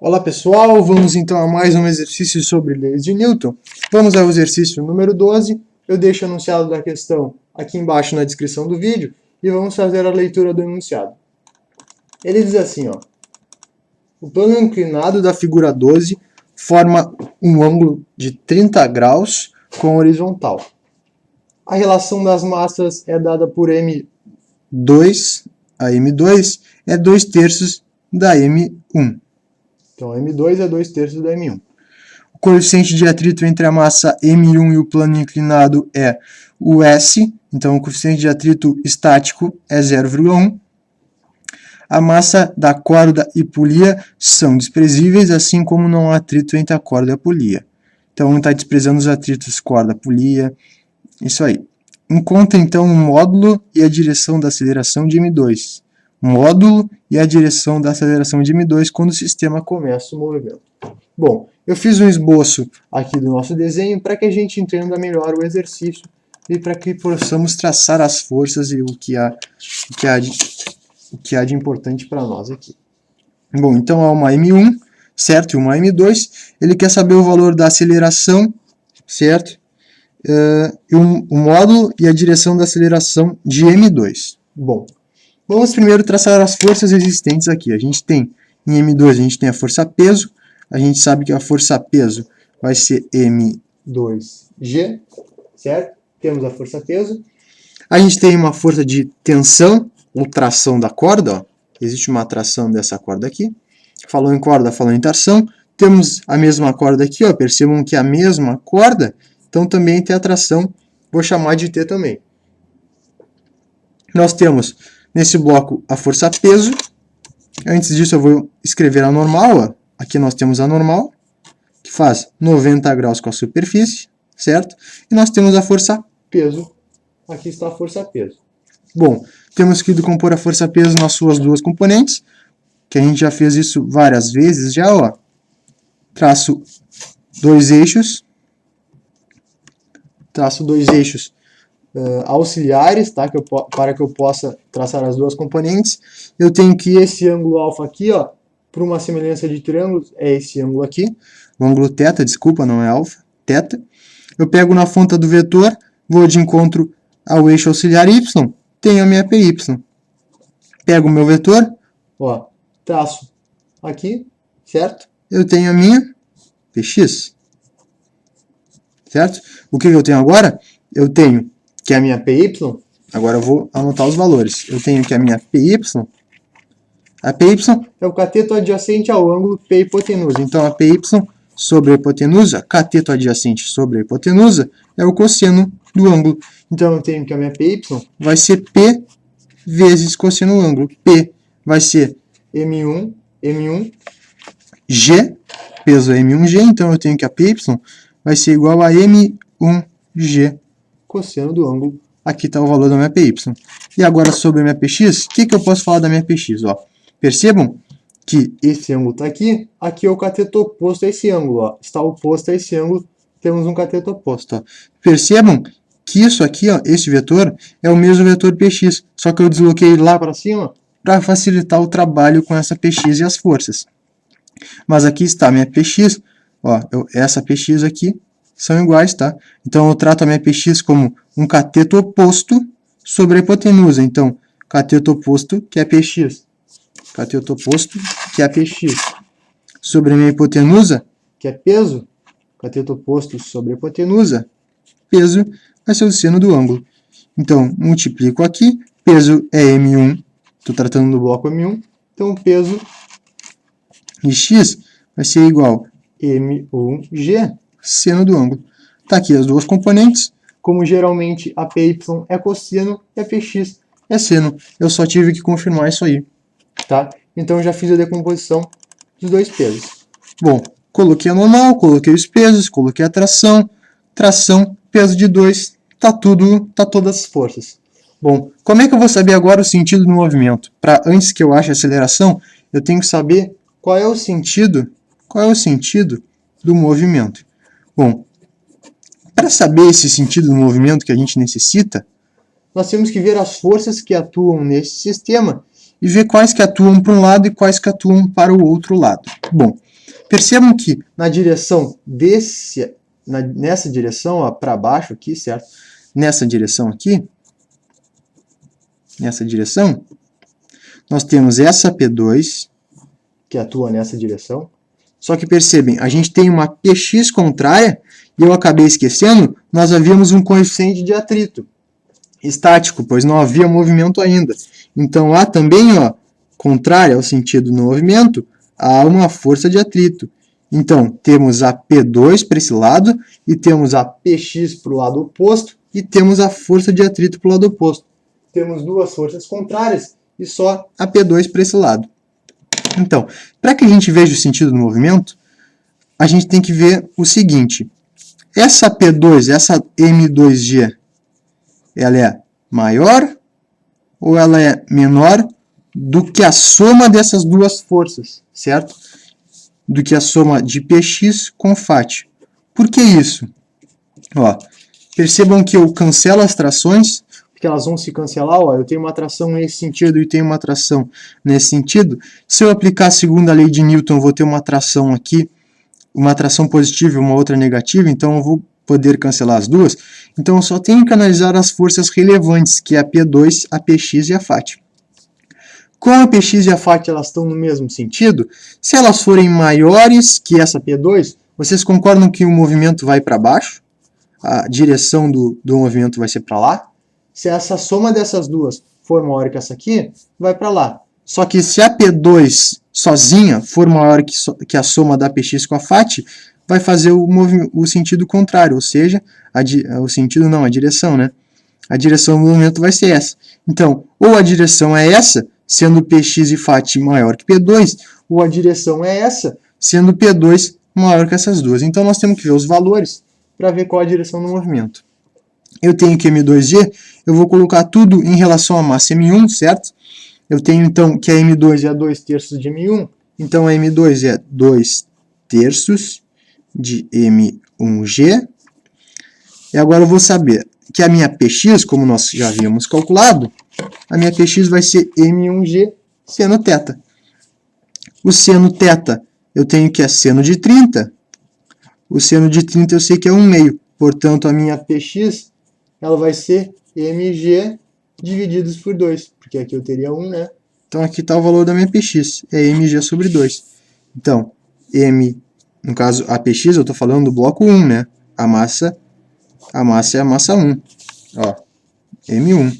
Olá pessoal, vamos então a mais um exercício sobre leis de Newton. Vamos ao exercício número 12, eu deixo o enunciado da questão aqui embaixo na descrição do vídeo e vamos fazer a leitura do enunciado. Ele diz assim, ó: o plano inclinado da figura 12 forma um ângulo de 30 graus com horizontal. A relação das massas é dada por M2, a M2 é 2/3 da M1. Então, M2 é 2/3 da M1. O coeficiente de atrito entre a massa M1 e o plano inclinado é o S. Então, o coeficiente de atrito estático é 0,1. A massa da corda e polia são desprezíveis, assim como não há atrito entre a corda e a polia. Então, está desprezando os atritos corda-polia. Isso aí. Encontra, então, o módulo e a direção da aceleração de M2. Módulo e a direção da aceleração de M2 quando o sistema começa o movimento. Bom, eu fiz um esboço aqui do nosso desenho para que a gente entenda melhor o exercício e para que possamos traçar as forças e o que há de importante para nós aqui. Bom, então há uma M1, certo? E uma M2. Ele quer saber o valor da aceleração, certo? O módulo e a direção da aceleração de M2. Bom, vamos primeiro traçar as forças existentes aqui. A gente tem, em M2, a gente tem a força peso. A gente sabe que a força peso vai ser M2G, certo? Temos a força peso. A gente tem uma força de tensão, ou tração da corda, ó. Existe uma tração dessa corda aqui. Falou em corda, falou em tração. Temos a mesma corda aqui, ó. Percebam que a mesma corda, então também tem a tração, vou chamar de T também. Nós temos nesse bloco a força peso. Antes disso eu vou escrever a normal, ó. Aqui nós temos a normal, que faz 90 graus com a superfície, certo? E nós temos a força peso. Aqui está a força peso. Bom, temos que decompor a força peso nas suas duas componentes, que a gente já fez isso várias vezes já, ó. Traço dois eixos auxiliares, tá? Para que eu possa traçar as duas componentes. Eu tenho que esse ângulo alfa aqui, ó, por uma semelhança de triângulos, é esse ângulo aqui. O ângulo θ, desculpa, não é alfa, θ. Eu pego na ponta do vetor, vou de encontro ao eixo auxiliar y, tenho a minha PY. Pego o meu vetor, ó, traço aqui, certo? Eu tenho a minha PX. Certo? O que eu tenho agora? Eu tenho que a minha PY, agora eu vou anotar os valores. Eu tenho que a minha PY, a PY é o cateto adjacente ao ângulo P hipotenusa. Então a PY sobre a hipotenusa, cateto adjacente sobre a hipotenusa, é o cosseno do ângulo. Então eu tenho que a minha PY vai ser P vezes cosseno do ângulo. P vai ser M1, G, peso é M1G, então eu tenho que a PY vai ser igual a M1G cosseno do ângulo. Aqui está o valor da minha PY. E agora sobre a minha PX, o que eu posso falar da minha PX? Ó, percebam que esse ângulo está aqui, aqui é o cateto oposto a esse ângulo. Ó, está oposto a esse ângulo, temos um cateto oposto. Ó. Percebam que isso aqui, ó, esse vetor, é o mesmo vetor PX, só que eu desloquei lá para cima para facilitar o trabalho com essa PX e as forças. Mas aqui está a minha PX. Ó, essa PX aqui são iguais, tá? Então eu trato a minha PX como um cateto oposto sobre a hipotenusa. Então, cateto oposto, que é PX. Cateto oposto, que é PX. Sobre a minha hipotenusa, que é peso. Cateto oposto sobre a hipotenusa, peso vai ser o seno do ângulo. Então, multiplico aqui. Peso é M1. Estou tratando do bloco M1. Então, peso de x vai ser igual a M1G, seno do ângulo. Está aqui as duas componentes. Como geralmente a PY é cosseno e a PX é seno. Eu só tive que confirmar isso aí. Tá? Então já fiz a decomposição dos dois pesos. Bom, coloquei a normal, coloquei os pesos, coloquei a tração, peso de 2, tá todas as forças. Bom, como é que eu vou saber agora o sentido do movimento? Antes que eu ache a aceleração, eu tenho que saber qual é o sentido do movimento. Bom, para saber esse sentido do movimento que a gente necessita, nós temos que ver as forças que atuam nesse sistema e ver quais que atuam para um lado e quais que atuam para o outro lado. Bom, Percebam que na direção nessa direção, para baixo aqui, certo? Nessa direção aqui, nessa direção, nós temos essa P2, que atua nessa direção. Só que percebem, a gente tem uma PX contrária, e eu acabei esquecendo, nós havíamos um coeficiente de atrito estático, pois não havia movimento ainda. Então, há também, ó, contrária ao sentido do movimento, há uma força de atrito. Então, temos a P2 para esse lado, e temos a PX para o lado oposto, e temos a força de atrito para o lado oposto. Temos duas forças contrárias, e só a P2 para esse lado. Então, para que a gente veja o sentido do movimento, a gente tem que ver o seguinte. Essa P2, essa M2G, ela é maior ou ela é menor do que a soma dessas duas forças, certo? Do que a soma de PX com FAT. Por que isso? Ó, percebam que eu cancelo as trações, porque elas vão se cancelar. Ó, eu tenho uma tração nesse sentido e tenho uma tração nesse sentido. Se eu aplicar a segunda lei de Newton, eu vou ter uma tração aqui, uma tração positiva e uma outra negativa, então eu vou poder cancelar as duas. Então eu só tenho que analisar as forças relevantes, que é a P2, a PX e a FAT. Como a PX e a FAT elas estão no mesmo sentido, se elas forem maiores que essa P2, vocês concordam que o movimento vai para baixo? A direção do movimento vai ser para lá? Se essa soma dessas duas for maior que essa aqui, vai para lá. Só que se a P2 sozinha for maior que a soma da PX com a FAT, vai fazer o sentido contrário, ou seja, a direção, né? A direção do movimento vai ser essa. Então, ou a direção é essa, sendo PX e FAT maior que P2, ou a direção é essa, sendo P2 maior que essas duas. Então, nós temos que ver os valores para ver qual a direção do movimento. Eu tenho que M2G, eu vou colocar tudo em relação à massa M1, certo? Eu tenho, então, que a M2 é 2/3 de M1, então a M2 é 2/3 de M1G. E agora eu vou saber que a minha PX, como nós já havíamos calculado, a minha PX vai ser M1G seno θ. O seno θ eu tenho que é seno de 30. O seno de 30 eu sei que é 1/2. Portanto, a minha PX ela vai ser mg divididos por 2, porque aqui eu teria 1, né? Então aqui está o valor da minha PX, é mg sobre 2. Então, no caso, a PX eu estou falando do bloco 1, né? A massa é a massa 1. Ó, M1,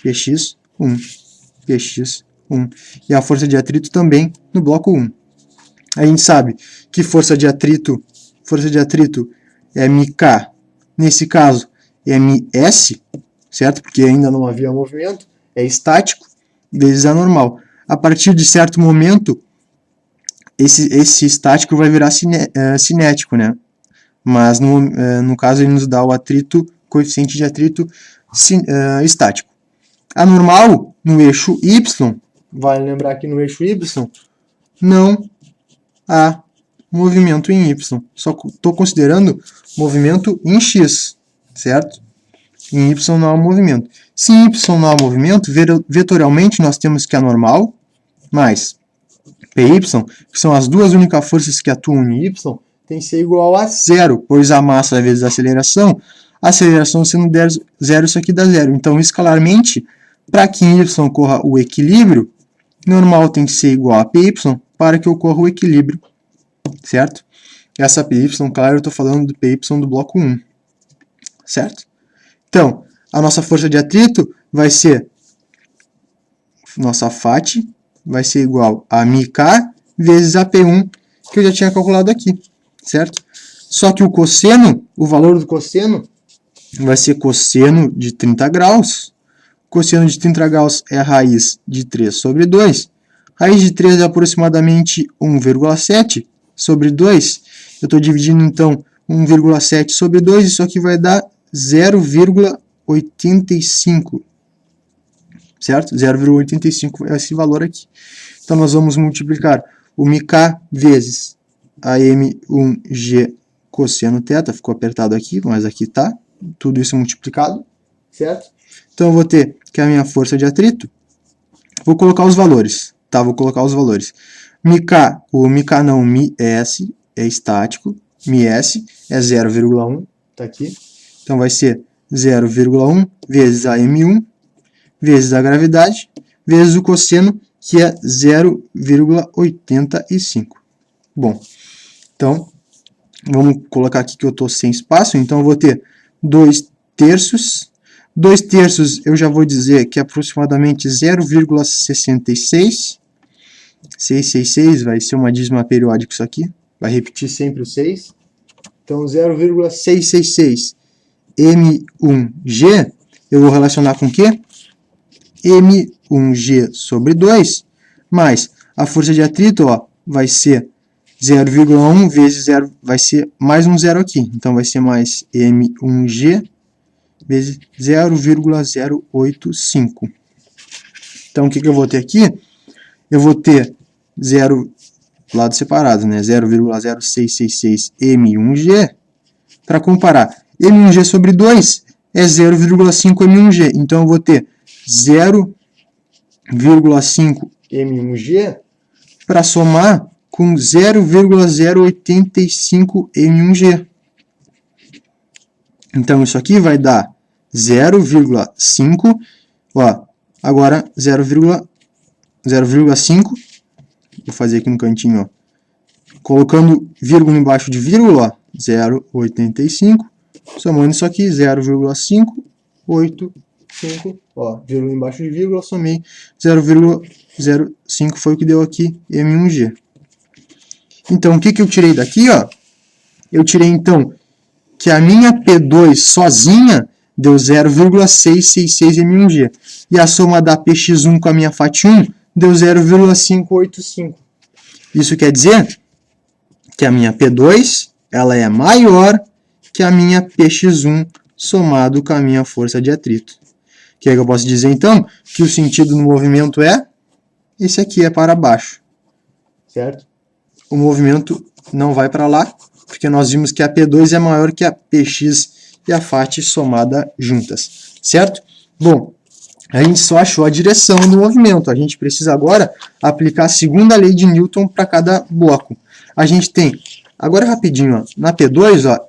PX 1, PX 1. E a força de atrito também no bloco 1. A gente sabe que força de atrito é mK, nesse caso é ms, certo? Porque ainda não havia movimento, é estático, vezes a normal. A partir de certo momento, esse estático vai virar cinético, né? Mas no caso ele nos dá o atrito, coeficiente de atrito estático. A normal, no eixo Y, vale lembrar que no eixo Y, não há movimento em Y. Só estou considerando movimento em X, certo? Em Y não há movimento. Se em Y não há movimento, vetorialmente nós temos que a normal mais PY, que são as duas únicas forças que atuam em Y, tem que ser igual a zero, pois a massa vezes a aceleração sendo zero, isso aqui dá zero. Então, escalarmente, para que em Y ocorra o equilíbrio, normal tem que ser igual a PY para que ocorra o equilíbrio, certo? Essa PY, claro, eu estou falando do PY do bloco 1, certo? Então, a nossa força de atrito vai ser, nossa FAT vai ser igual a μk vezes a P1, que eu já tinha calculado aqui, certo? Só que o cosseno, o valor do cosseno, vai ser cosseno de 30 graus. Cosseno de 30 graus é a raiz de 3 sobre 2. Raiz de 3 é aproximadamente 1,7 sobre 2. Eu estou dividindo, então, 1,7 sobre 2. Isso aqui vai dar 0,85. Certo? 0,85 é esse valor aqui. Então, nós vamos multiplicar o μk vezes a M1G cosseno θ. Ficou apertado aqui, mas aqui está. Tudo isso multiplicado, certo? Então, eu vou ter que a minha força de atrito, vou colocar os valores, tá? Vou colocar os valores. MK, o MK não, MS é estático, MS é 0,1, tá aqui. Então vai ser 0,1 vezes a M1, vezes a gravidade, vezes o cosseno, que é 0,85. Bom, então, vamos colocar aqui que eu estou sem espaço, então eu vou ter 2 terços. 2 terços eu já vou dizer que é aproximadamente 0,66. 666 vai ser uma dízima periódica isso aqui, vai repetir sempre o 6. Então 0,666 M1G, eu vou relacionar com o quê? M1G sobre 2, mais a força de atrito, ó, vai ser 0,1 vezes 0, vai ser mais um zero aqui, então vai ser mais M1G vezes 0,085. Então, o que eu vou ter aqui? Eu vou ter 0, lado separado, né? 0,0666 M1G. Para comparar, M1G sobre 2 é 0,5 M1G. Então, eu vou ter 0,5 M1G para somar com 0,085 M1G. Então, isso aqui vai dar 0,5, ó, agora 0,5, vou fazer aqui no cantinho, ó, colocando vírgula embaixo de vírgula, ó, 0,85, somando isso aqui, 0,585, ó, vírgula embaixo de vírgula, somei 0,05, foi o que deu aqui, M1G. Então, o que eu tirei daqui, ó? Eu tirei, então, que a minha P2 sozinha deu 0,666 M1G. E a soma da PX1 com a minha FAT1 deu 0,585. Isso quer dizer que a minha P2 ela é maior que a minha PX1 somado com a minha força de atrito. O que é que eu posso dizer, então? Que o sentido do movimento é esse aqui, é para baixo. Certo? O movimento não vai para lá, porque nós vimos que a P2 é maior que a PX e a FAT somada juntas, certo? Bom, a gente só achou a direção do movimento, a gente precisa agora aplicar a segunda lei de Newton para cada bloco. A gente tem, agora rapidinho, ó, na P2, ó,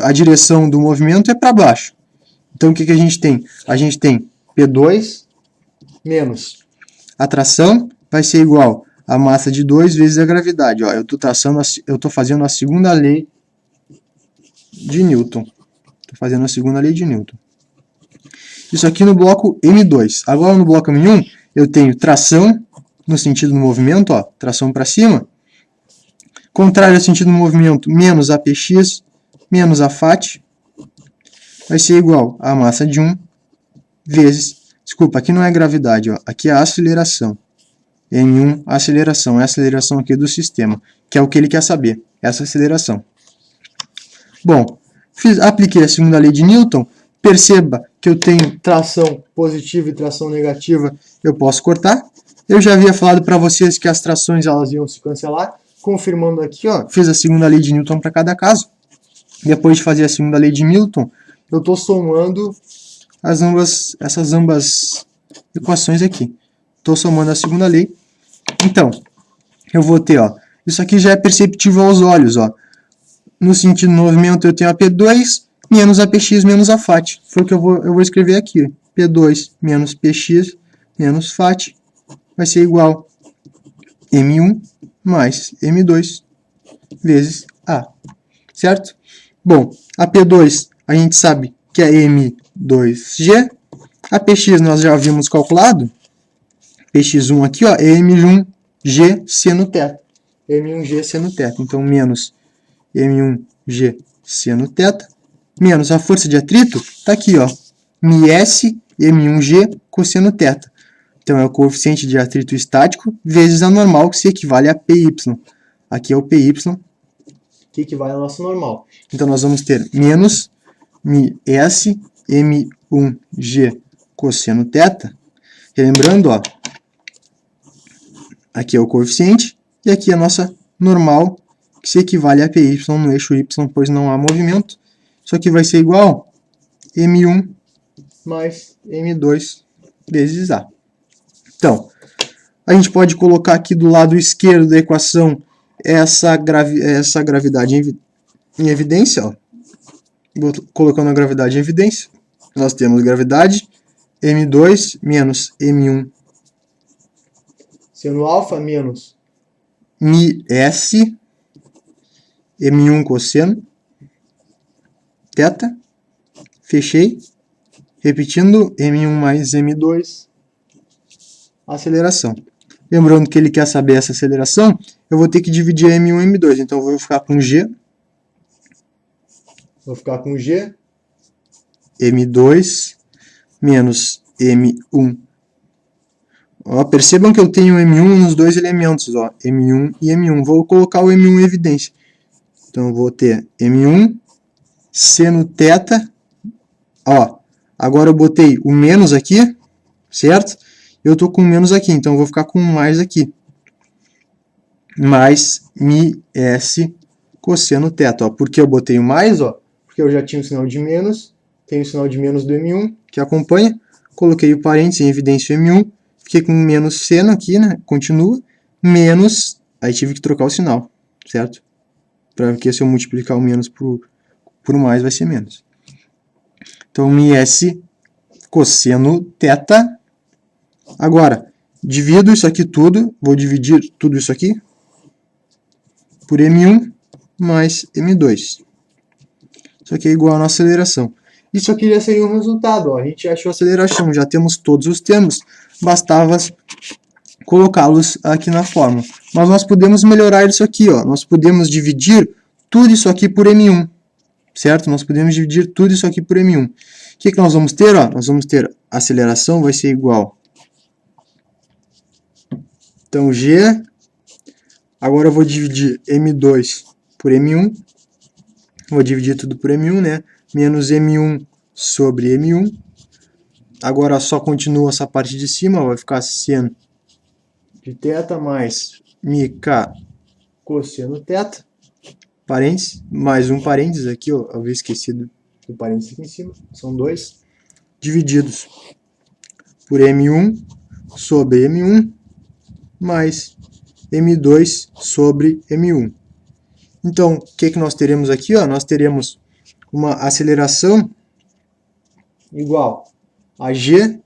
a direção do movimento é para baixo. Então o que a gente tem? A gente tem P2 menos a tração vai ser igual a massa de 2 vezes a gravidade. Ó, eu estou fazendo a segunda lei de Newton. Isso aqui no bloco M2. Agora no bloco M1, eu tenho tração no sentido do movimento, ó, tração para cima. Contrário ao sentido do movimento, menos a PX, menos a FAT, vai ser igual a massa de 1 vezes... Desculpa, aqui não é gravidade, ó, aqui é a aceleração. M1, aceleração, é a aceleração aqui do sistema, que é o que ele quer saber, essa aceleração. Bom, apliquei a segunda lei de Newton, perceba que eu tenho tração positiva e tração negativa, eu posso cortar. Eu já havia falado para vocês que as trações elas iam se cancelar, confirmando aqui, ó, fiz a segunda lei de Newton para cada caso. Depois de fazer a segunda lei de Newton, eu estou somando essas ambas equações aqui. Estou somando a segunda lei. Então, eu vou ter, ó, isso aqui já é perceptível aos olhos, ó. No sentido do movimento eu tenho a P2 menos a PX menos a FAT. Foi o que eu vou escrever aqui. P2 menos PX menos FAT vai ser igual a M1 mais M2 vezes A. Certo? Bom, a P2 a gente sabe que é M2G. A PX nós já havíamos calculado. PX1 aqui, ó, é M1G seno θ. M1G seno θ. Então, menos M1G seno θ, menos a força de atrito, está aqui, ó, μs M1G cosseno θ. Então, é o coeficiente de atrito estático vezes a normal, que se equivale a PY. Aqui é o PY, que equivale ao nosso normal. Então, nós vamos ter menos μs M1G cosseno θ. Lembrando, ó, aqui é o coeficiente e aqui é a nossa normal, que se equivale a PY no eixo Y, pois não há movimento. Isso aqui vai ser igual a M1 mais M2 vezes A. Então, A gente pode colocar aqui do lado esquerdo da equação essa gravidade em evidência. Ó. Vou colocando a gravidade em evidência. Nós temos gravidade M2 menos M1 seno alfa menos μs M1 cosseno θ. Fechei. Repetindo, M1 mais M2 aceleração. Lembrando que ele quer saber essa aceleração, eu vou ter que dividir M1 e M2. Então, eu vou ficar com G. Vou ficar com G. M2 menos M1. Ó, percebam que eu tenho M1 nos dois elementos. Ó, M1 e M1. Vou colocar o M1 em evidência. Então, eu vou ter M1 seno θ. Ó, agora eu botei o menos aqui, certo? Eu estou com menos aqui, então eu vou ficar com mais aqui. Mais μs cosseno θ. Ó. Por que eu botei o mais? Ó? Porque eu já tinha o sinal de menos, tenho o sinal de menos do M1, que acompanha. Coloquei o parênteses em evidência o M1, fiquei com menos seno aqui, né? Continua, menos, aí tive que trocar o sinal, certo? Porque se eu multiplicar o menos por mais, vai ser menos. Então, μs cosseno θ. Agora, divido isso aqui tudo, vou dividir tudo isso aqui por M1 mais M2. Isso aqui é igual a nossa aceleração. Isso aqui já seria um resultado. Ó. A gente achou a aceleração, já temos todos os termos, bastava colocá-los aqui na fórmula. Mas nós podemos melhorar isso aqui. Ó. Nós podemos dividir tudo isso aqui por M1. Certo? Nós podemos dividir tudo isso aqui por M1. O que nós vamos ter? Ó? Nós vamos ter a aceleração vai ser igual. Então, G. Agora eu vou dividir M2 por M1. Vou dividir tudo por M1, né? Menos M1 sobre M1. Agora só continua essa parte de cima. Vai ficar seno de θ mais μk cosseno θ. Parênteses, mais um parênteses aqui, ó, eu havia esquecido do parênteses aqui em cima, são dois, divididos por M1 sobre M1 mais M2 sobre M1. Então, o que nós teremos aqui? Ó? Nós teremos uma aceleração igual a G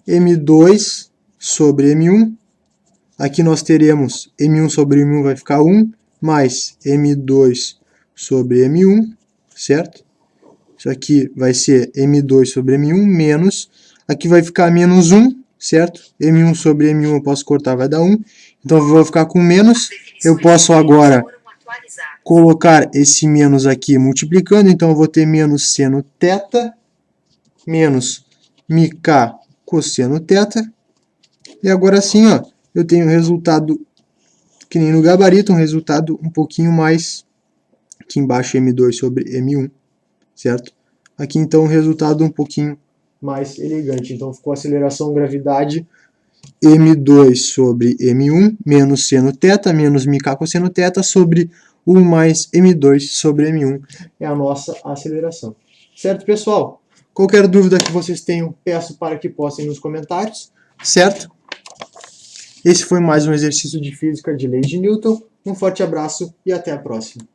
M2 sobre M1. Aqui nós teremos M1 sobre M1 vai ficar 1, mais M2 sobre M1, certo? Isso aqui vai ser M2 sobre M1 menos, aqui vai ficar menos 1, certo? M1 sobre M1 eu posso cortar, vai dar 1. Então eu vou ficar com menos. Eu posso agora colocar esse menos aqui multiplicando, então eu vou ter menos seno θ menos μk cosseno θ. E agora sim, ó, eu tenho o resultado que nem no gabarito, um resultado um pouquinho mais, aqui embaixo M2 sobre M1, certo? Aqui então um resultado um pouquinho mais elegante. Então ficou aceleração gravidade M2 sobre M1 menos seno θ menos μk cosseno θ sobre 1 mais M2 sobre M1 é a nossa aceleração. Certo, pessoal? Qualquer dúvida que vocês tenham, peço para que postem nos comentários, certo? Esse foi mais um exercício de física de lei de Newton. Um forte abraço e até a próxima.